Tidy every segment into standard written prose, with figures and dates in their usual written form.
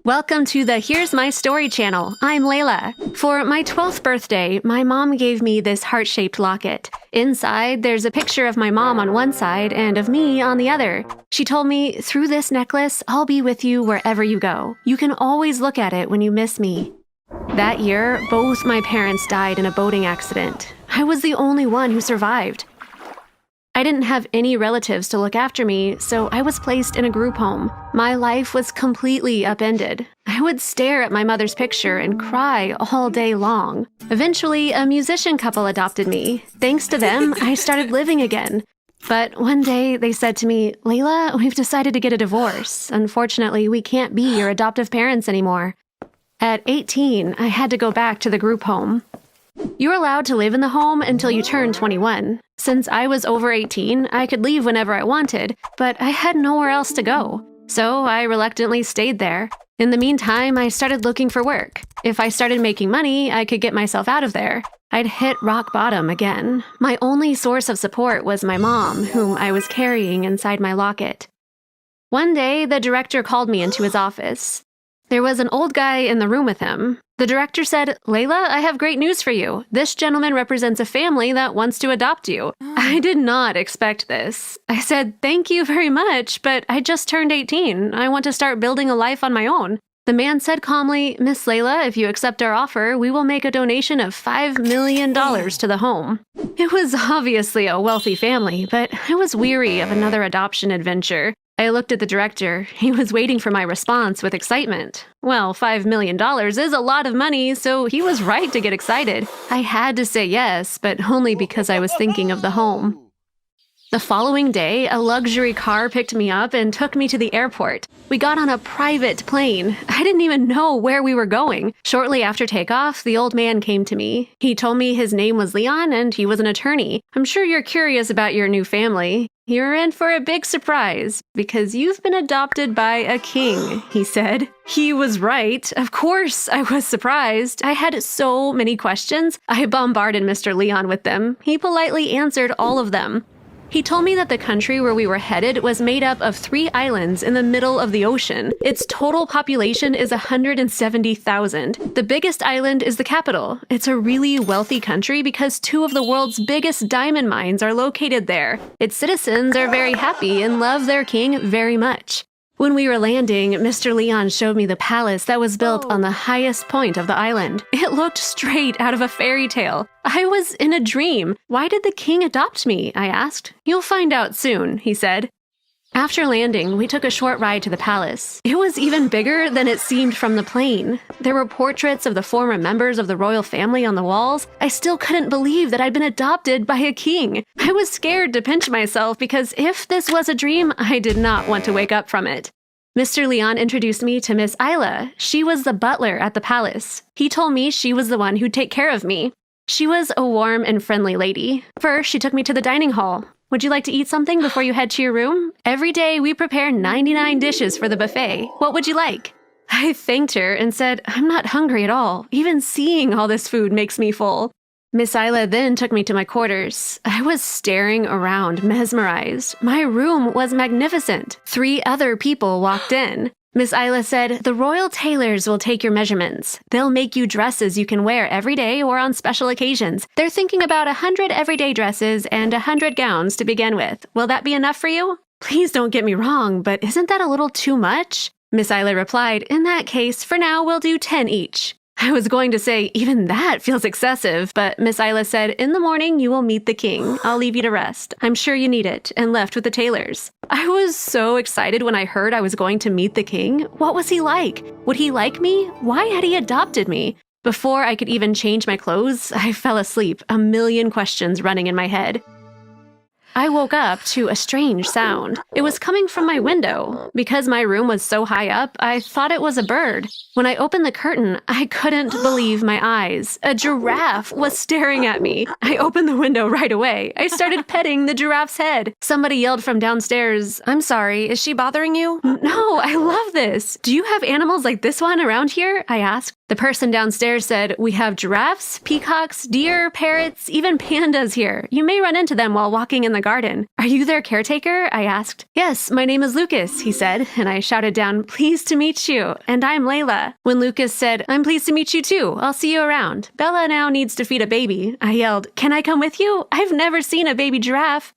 Welcome to the Here's My Story channel. I'm Layla. For my 12th birthday, my mom gave me this heart-shaped locket. Inside, there's a picture of my mom on one side and of me on the other. She told me, through this necklace, I'll be with you wherever you go. You can always look at it when you miss me. That year, both my parents died in a boating accident. I was the only one who survived. I didn't have any relatives to look after me, so I was placed in a group home. My life was completely upended. I would stare at my mother's picture and cry all day long. Eventually, a musician couple adopted me. Thanks to them, I started living again. But one day, they said to me, "Layla, we've decided to get a divorce. Unfortunately, we can't be your adoptive parents anymore." At 18, I had to go back to the group home. You're allowed to live in the home until you turn 21. Since I was over 18, I could leave whenever I wanted, but I had nowhere else to go. So I reluctantly stayed there. In the meantime, I started looking for work. If I started making money, I could get myself out of there. I'd hit rock bottom again. My only source of support was my mom, whom I was carrying inside my locket. One day, the director called me into his office. There was an old guy in the room with him. The director said, "Layla, I have great news for you. This gentleman represents a family that wants to adopt you." I did not expect this. I said, "Thank you very much, but I just turned 18. I want to start building a life on my own." The man said calmly, "Miss Layla, if you accept our offer, we will make a donation of $5 million to the home." It was obviously a wealthy family, but I was weary of another adoption adventure. I looked at the director. He was waiting for my response with excitement. Well, $5 million is a lot of money, so he was right to get excited. I had to say yes, but only because I was thinking of the home. The following day, a luxury car picked me up and took me to the airport. We got on a private plane. I didn't even know where we were going. Shortly after takeoff, the old man came to me. He told me his name was Leon and he was an attorney. "I'm sure you're curious about your new family. You're in for a big surprise, because you've been adopted by a king," he said. He was right. Of course, I was surprised. I had so many questions. I bombarded Mr. Leon with them. He politely answered all of them. He told me that the country where we were headed was made up of 3 islands in the middle of the ocean. Its total population is 170,000. The biggest island is the capital. It's a really wealthy country because 2 of the world's biggest diamond mines are located there. Its citizens are very happy and love their king very much. When we were landing, Mr. Leon showed me the palace that was built on the highest point of the island. It looked straight out of a fairy tale. I was in a dream. "Why did the king adopt me?" I asked. "You'll find out soon," he said. After landing, we took a short ride to the palace. It was even bigger than it seemed from the plane. There were portraits of the former members of the royal family on the walls. I still couldn't believe that I'd been adopted by a king. I was scared to pinch myself because if this was a dream, I did not want to wake up from it. Mr. Leon introduced me to Miss Isla. She was the butler at the palace. He told me she was the one who'd take care of me. She was a warm and friendly lady. First, she took me to the dining hall. "Would you like to eat something before you head to your room? Every day we prepare 99 dishes for the buffet. What would you like?" I thanked her and said, "I'm not hungry at all. Even seeing all this food makes me full." Miss Isla then took me to my quarters. I was staring around, mesmerized. My room was magnificent. 3 other people walked in. Miss Isla said, "The royal tailors will take your measurements. They'll make you dresses you can wear every day or on special occasions. They're thinking about 100 everyday dresses and 100 gowns to begin with. Will that be enough for you?" "Please don't get me wrong, but isn't that a little too much?" Miss Isla replied, "In that case, for now we'll do 10 each." I was going to say, even that feels excessive, but Miss Isla said, "In the morning you will meet the king. I'll leave you to rest. I'm sure you need it," and left with the tailors. I was so excited when I heard I was going to meet the king. What was he like? Would he like me? Why had he adopted me? Before I could even change my clothes, I fell asleep, a million questions running in my head. I woke up to a strange sound. It was coming from my window. Because my room was so high up, I thought it was a bird. When I opened the curtain, I couldn't believe my eyes. A giraffe was staring at me. I opened the window right away. I started petting the giraffe's head. Somebody yelled from downstairs, "I'm sorry, is she bothering you?" "No, I love this. Do you have animals like this one around here?" I asked. The person downstairs said, "We have giraffes, peacocks, deer, parrots, even pandas here. You may run into them while walking in the garden. Are you their caretaker? I asked. Yes, my name is Lucas, he said, and I shouted down, pleased to meet you, and I'm Layla. When Lucas said, I'm pleased to meet you too, I'll see you around. Bella now needs to feed a baby. I yelled, can I come with you? I've never seen a baby giraffe.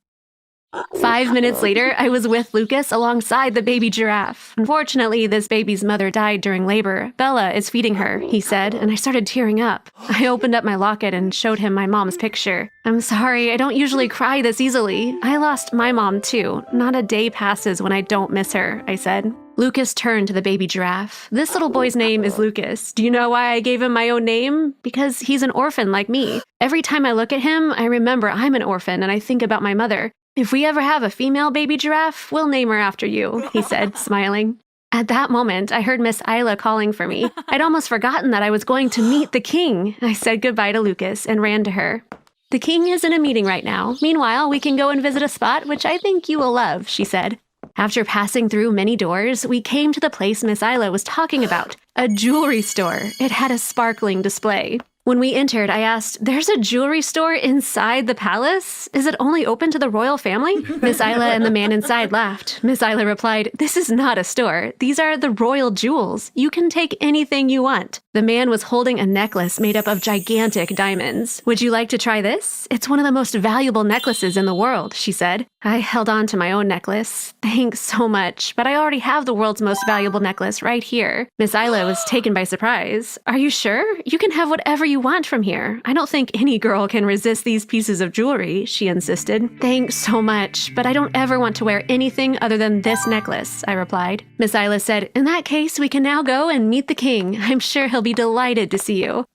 5 minutes later, I was with Lucas alongside the baby giraffe. Unfortunately, this baby's mother died during labor. Bella is feeding her, he said, and I started tearing up. I opened up my locket and showed him my mom's picture. I'm sorry, I don't usually cry this easily. I lost my mom too. Not a day passes when I don't miss her, I said. Lucas turned to the baby giraffe. This little boy's name is Lucas. Do you know why I gave him my own name? Because he's an orphan like me. Every time I look at him, I remember I'm an orphan and I think about my mother. If we ever have a female baby giraffe, we'll name her after you, he said, smiling. At that moment, I heard Miss Isla calling for me. I'd almost forgotten that I was going to meet the king. I said goodbye to Lucas and ran to her. The king is in a meeting right now. Meanwhile, we can go and visit a spot which I think you will love, she said. After passing through many doors, we came to the place Miss Isla was talking about, a jewelry store. It had a sparkling display. When we entered, I asked, there's a jewelry store inside the palace? Is it only open to the royal family? Miss Isla and the man inside laughed. Miss Isla replied, this is not a store. These are the royal jewels. You can take anything you want. The man was holding a necklace made up of gigantic diamonds. Would you like to try this? It's one of the most valuable necklaces in the world, she said. I held on to my own necklace. Thanks so much, but I already have the world's most valuable necklace right here. Miss Isla was taken by surprise. Are you sure? You can have whatever you want from here. I don't think any girl can resist these pieces of jewelry, she insisted. Thanks so much, but I don't ever want to wear anything other than this necklace, I replied. Miss Isla said, in that case, we can now go and meet the king. I'm sure he'll be delighted to see you.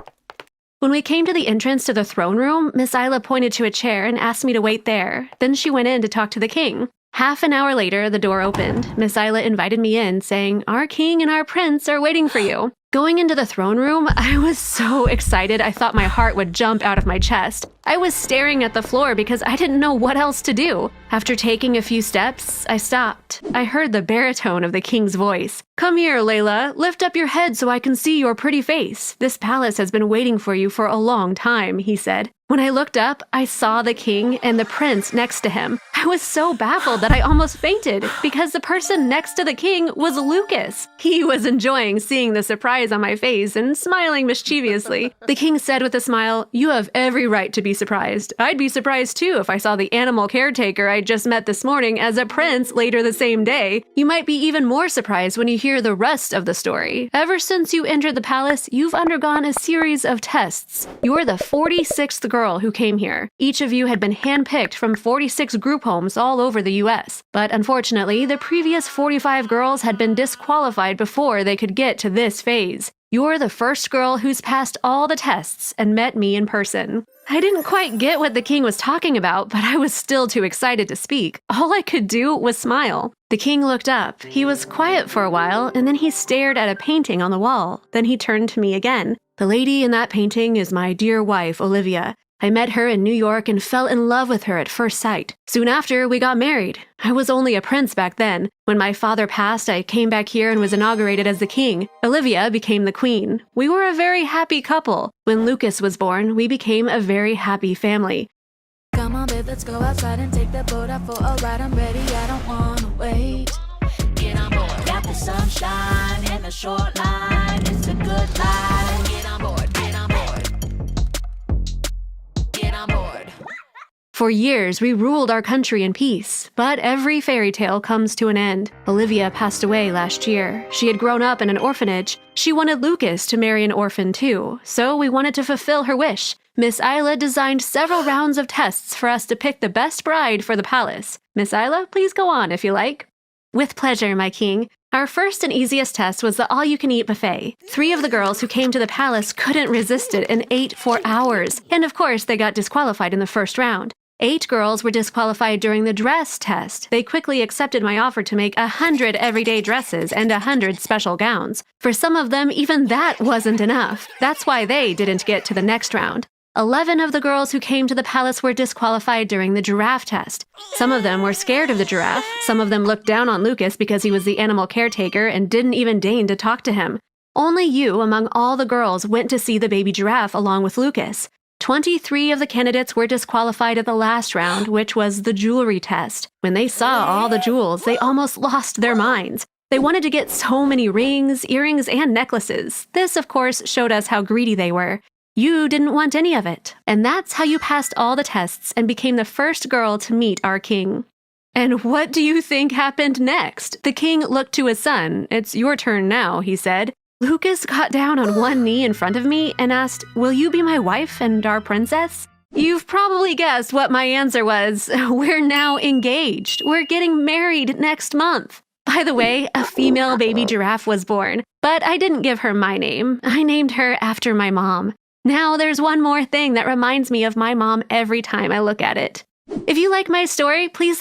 When we came to the entrance to the throne room, Miss Isla pointed to a chair and asked me to wait there. Then she went in to talk to the king. Half an hour later, the door opened. Miss Isla invited me in, saying, our king and our prince are waiting for you. Going into the throne room, I was so excited I thought my heart would jump out of my chest. I was staring at the floor because I didn't know what else to do. After taking a few steps, I stopped. I heard the baritone of the king's voice. Come here, Layla. Lift up your head so I can see your pretty face. This palace has been waiting for you for a long time, he said. When I looked up, I saw the king and the prince next to him. I was so baffled that I almost fainted because the person next to the king was Lucas. He was enjoying seeing the surprise on my face and smiling mischievously. The king said with a smile, you have every right to be surprised. I'd be surprised too if I saw the animal caretaker I just met this morning as a prince later the same day. You might be even more surprised when you hear the rest of the story. Ever since you entered the palace, you've undergone a series of tests. You're the 46th girl who came here. Each of you had been handpicked from 46 group homes all over the US. But unfortunately, the previous 45 girls had been disqualified before they could get to this phase. You're the first girl who's passed all the tests and met me in person. I didn't quite get what the king was talking about, but I was still too excited to speak. All I could do was smile. The king looked up. He was quiet for a while, and then he stared at a painting on the wall. Then he turned to me again. The lady in that painting is my dear wife, Olivia. I met her in New York and fell in love with her at first sight. Soon after, we got married. I was only a prince back then. When my father passed, I came back here and was inaugurated as the king. Olivia became the queen. We were a very happy couple. When Lucas was born, we became a very happy family. Come on, babe, let's go outside and take the boat out for a ride. I'm ready, I don't wanna wait. Get on board, got the sunshine and the short line. It's a good life. Get on board, get on board. Get on board. For years, we ruled our country in peace, but every fairy tale comes to an end. Olivia passed away last year. She had grown up in an orphanage. She wanted Lucas to marry an orphan too, so we wanted to fulfill her wish. Miss Isla designed several rounds of tests for us to pick the best bride for the palace. Miss Isla, please go on if you like. With pleasure, my king. Our first and easiest test was the all-you-can-eat buffet. 3 of the girls who came to the palace couldn't resist it and ate for hours. And of course, they got disqualified in the first round. 8 girls were disqualified during the dress test. They quickly accepted my offer to make 100 everyday dresses and 100 special gowns. For some of them, even that wasn't enough. That's why they didn't get to the next round. 11 of the girls who came to the palace were disqualified during the giraffe test. Some of them were scared of the giraffe. Some of them looked down on Lucas because he was the animal caretaker and didn't even deign to talk to him. Only you, among all the girls, went to see the baby giraffe along with Lucas. 23 of the candidates were disqualified at the last round, which was the jewelry test. When they saw all the jewels, they almost lost their minds. They wanted to get so many rings, earrings, and necklaces. This, of course, showed us how greedy they were. You didn't want any of it. And that's how you passed all the tests and became the first girl to meet our king. And what do you think happened next? The king looked to his son. "It's your turn now," he said. Lucas got down on one knee in front of me and asked, "Will you be my wife and our princess?" You've probably guessed what my answer was. We're now engaged. We're getting married next month. By the way, a female baby giraffe was born, but I didn't give her my name. I named her after my mom. Now there's one more thing that reminds me of my mom every time I look at it. If you like my story, please